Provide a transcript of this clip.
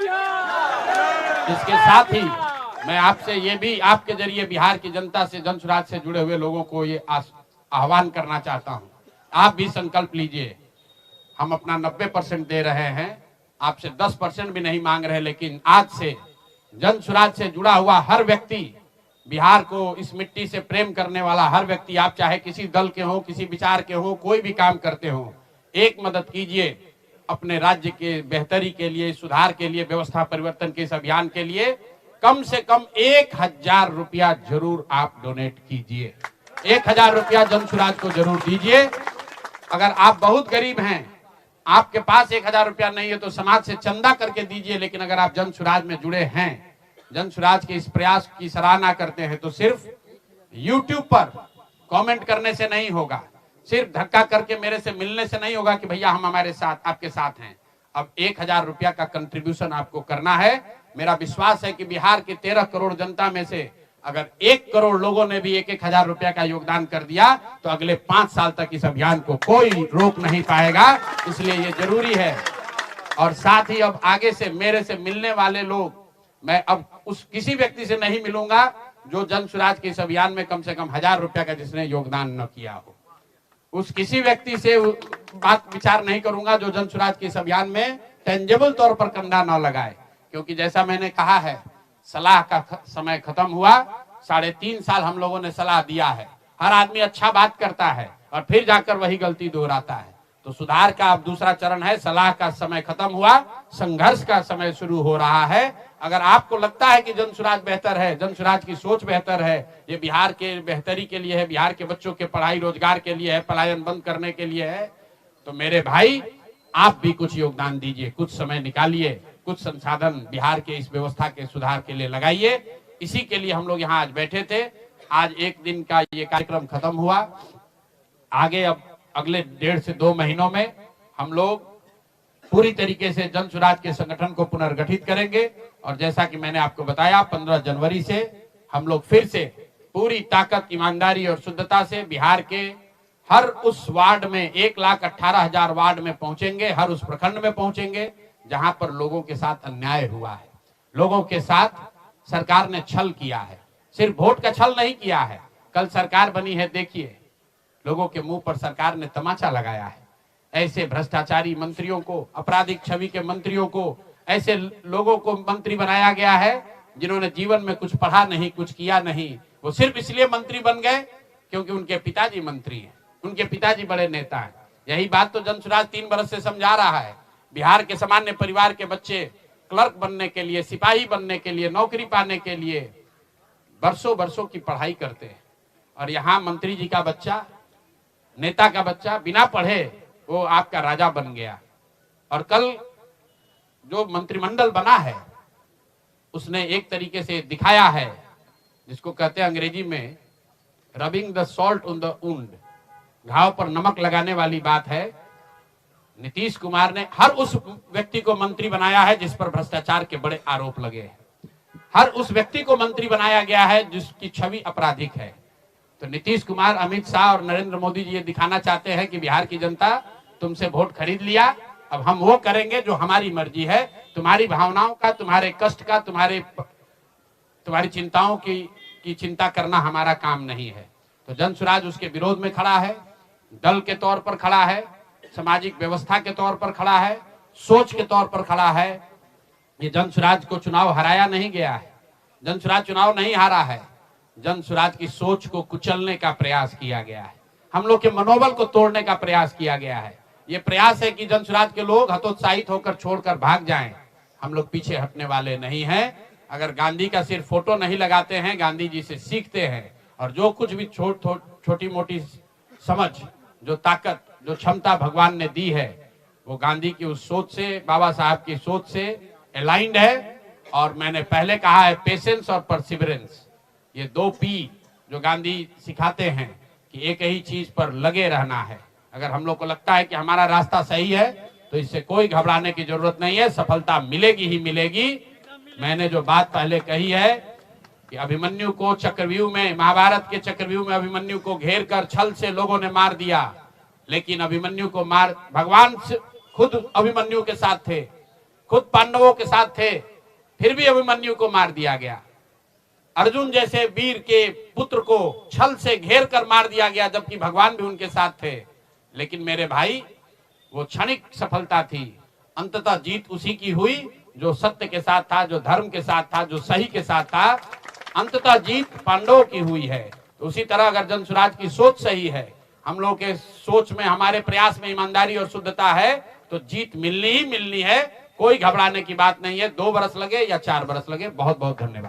इसके साथ ही मैं आपसे ये भी आपके जरिए बिहार की जनता से, जन सुराज से जुड़े हुए लोगों को ये आह्वान करना चाहता हूं, आप भी संकल्प लीजिए। हम अपना 90% दे रहे हैं, आपसे 10% भी नहीं मांग रहे, लेकिन आज से जन सुराज से जुड़ा हुआ हर व्यक्ति, बिहार को इस मिट्टी से प्रेम करने वाला हर व्यक्ति, आप चाहे किसी दल के हो, किसी विचार के हो, कोई भी काम करते हो, एक मदद कीजिए अपने राज्य के बेहतरी के लिए, सुधार के लिए, व्यवस्था परिवर्तन के इस अभियान के लिए कम से कम 1000 रुपया जरूर आप डोनेट कीजिए। 1000 रुपया जन सुराज को जरूर दीजिए। अगर आप बहुत गरीब हैं, आपके पास 1000 रुपया नहीं है, तो समाज से चंदा करके दीजिए। लेकिन अगर आप जन सुराज में जुड़े हैं, जन सुराज के इस प्रयास की सराहना करते हैं, तो सिर्फ YouTube पर कमेंट करने से नहीं होगा, सिर्फ धक्का करके मेरे से मिलने से नहीं होगा कि भैया हम हमारे साथ, आपके साथ हैं। अब 1000 रुपया का कंट्रीब्यूशन आपको करना है। मेरा विश्वास है कि बिहार के 13 करोड़ जनता में से अगर 1 करोड़ लोगों ने भी 1-1000 रुपया का योगदान कर दिया, तो अगले 5 साल तक इस अभियान को कोई रोक नहीं पाएगा। इसलिए ये जरूरी है। और साथ ही अब आगे से मेरे से मिलने वाले लोग, मैं अब उस किसी व्यक्ति से नहीं मिलूंगा जो जन सुराज के इस अभियान में कम से कम 1000 रुपया का जिसने योगदान न किया हो। उस किसी व्यक्ति से बात विचार नहीं करूंगा जो जन सुराज के इस अभियान में टेंजेबल तौर पर कंधा न लगाए। क्योंकि जैसा मैंने कहा है, सलाह का समय खत्म हुआ। 3.5 साल हम लोगों ने सलाह दिया है। हर आदमी अच्छा बात करता है और फिर जाकर वही गलती दोहराता है। तो सुधार का अब दूसरा चरण है। सलाह का समय खत्म हुआ, संघर्ष का समय शुरू हो रहा है। अगर आपको लगता है कि जन सुराज बेहतर है, जन सुराज की सोच बेहतर है, ये बिहार के बेहतरी के लिए है, बिहार के बच्चों के पढ़ाई रोजगार के लिए है, पलायन बंद करने के लिए है, तो मेरे भाई आप भी कुछ योगदान दीजिए, कुछ समय निकालिए, कुछ संसाधन बिहार के इस व्यवस्था के सुधार के लिए लगाइए। इसी के लिए हम लोग यहाँ आज बैठे थे। आज एक दिन का ये कार्यक्रम खत्म हुआ। आगे अब अगले 1.5 से 2 महीनों में हम लोग पूरी तरीके से जन सुराज के संगठन को पुनर्गठित करेंगे। और जैसा कि मैंने आपको बताया, 15 जनवरी से हम लोग फिर से पूरी ताकत, ईमानदारी और शुद्धता से बिहार के हर उस वार्ड में 1,18,000 वार्ड में पहुंचेंगे, हर उस प्रखंड में पहुंचेंगे जहां पर लोगों के साथ अन्याय हुआ है, लोगों के साथ सरकार ने छल किया है। सिर्फ वोट का छल नहीं किया है, कल सरकार बनी है, देखिए लोगों के मुंह पर सरकार ने तमाचा लगाया है। ऐसे भ्रष्टाचारी मंत्रियों को, आपराधिक छवि के मंत्रियों को, ऐसे लोगों को मंत्री बनाया गया है जिन्होंने जीवन में कुछ पढ़ा नहीं, कुछ किया नहीं। वो सिर्फ इसलिए मंत्री बन गए क्योंकि उनके पिताजी मंत्री हैं, उनके पिताजी बड़े नेता हैं। यही बात तो जन सुराज 3 बरस से समझा रहा है। बिहार के सामान्य परिवार के बच्चे क्लर्क बनने के लिए, सिपाही बनने के लिए, नौकरी पाने के लिए बरसों की पढ़ाई करते हैं। और यहाँ मंत्री जी का बच्चा, नेता का बच्चा बिना पढ़े वो आपका राजा बन गया। और कल जो मंत्रिमंडल बना है उसने एक तरीके से दिखाया है, जिसको कहते हैं अंग्रेजी में rubbing the salt on the wound, घाव पर नमक लगाने वाली बात है। नीतीश कुमार ने हर उस व्यक्ति को मंत्री बनाया है जिस पर भ्रष्टाचार के बड़े आरोप लगे हैं। हर उस व्यक्ति को मंत्री बनाया गया है जिसकी छवि आपराधिक है। तो नीतीश कुमार, अमित शाह और नरेंद्र मोदी जी ये दिखाना चाहते हैं कि बिहार की जनता तुमसे वोट खरीद लिया, अब हम वो करेंगे जो हमारी मर्जी है। तुम्हारी भावनाओं का, तुम्हारे कष्ट का, तुम्हारी चिंताओं की चिंता करना हमारा काम नहीं है। तो जन सुराज उसके विरोध में खड़ा है, दल के तौर पर खड़ा है, सामाजिक व्यवस्था के तौर पर खड़ा है, सोच के तौर पर खड़ा है। ये जन सुराज को चुनाव हराया नहीं गया है, जन सुराज चुनाव नहीं हारा है, जन सुराज की सोच को कुचलने का प्रयास किया गया है, हम लोग के मनोबल को तोड़ने का प्रयास किया गया है। ये प्रयास है कि जन सुराज के लोग हतोत्साहित होकर छोड़कर भाग जाएं। हम लोग पीछे हटने वाले नहीं हैं। अगर गांधी का सिर्फ फोटो नहीं लगाते हैं, गांधी जी से सीखते हैं और जो कुछ भी छोटी मोटी समझ, जो ताकत, जो क्षमता भगवान ने दी है, वो गांधी की उस सोच से, बाबा साहब की सोच से अलाइंड है। और मैंने पहले कहा है, पेशेंस और परसिवरेंस, ये 2 P जो गांधी सिखाते हैं कि एक ही चीज पर लगे रहना है। अगर हम लोग को लगता है कि हमारा रास्ता सही है तो इससे कोई घबराने की जरूरत नहीं है, सफलता मिलेगी ही मिलेगी। मैंने जो बात पहले कही है कि अभिमन्यु को चक्रव्यूह में, महाभारत के चक्रव्यूह में अभिमन्यु को घेर कर छल से लोगों ने मार दिया, लेकिन अभिमन्यु को भगवान खुद अभिमन्यु के साथ थे। खुद पांडवों के साथ थे, फिर भी अभिमन्यु को मार दिया गया। अर्जुन जैसे वीर के पुत्र को छल से घेर कर मार दिया गया, जबकि भगवान भी उनके साथ थे। लेकिन मेरे भाई, वो क्षणिक सफलता थी, अंततः जीत उसी की हुई जो सत्य के साथ था, जो धर्म के साथ था, जो सही के साथ था। अंततः जीत पांडवों की हुई है। तो उसी तरह अगर जनसुराज की सोच सही है, हम लोग के सोच में, हमारे प्रयास में ईमानदारी और शुद्धता है, तो जीत मिलनी ही मिलनी है। कोई घबराने की बात नहीं है। 2 बरस लगे या 4 बरस लगे। बहुत बहुत धन्यवाद।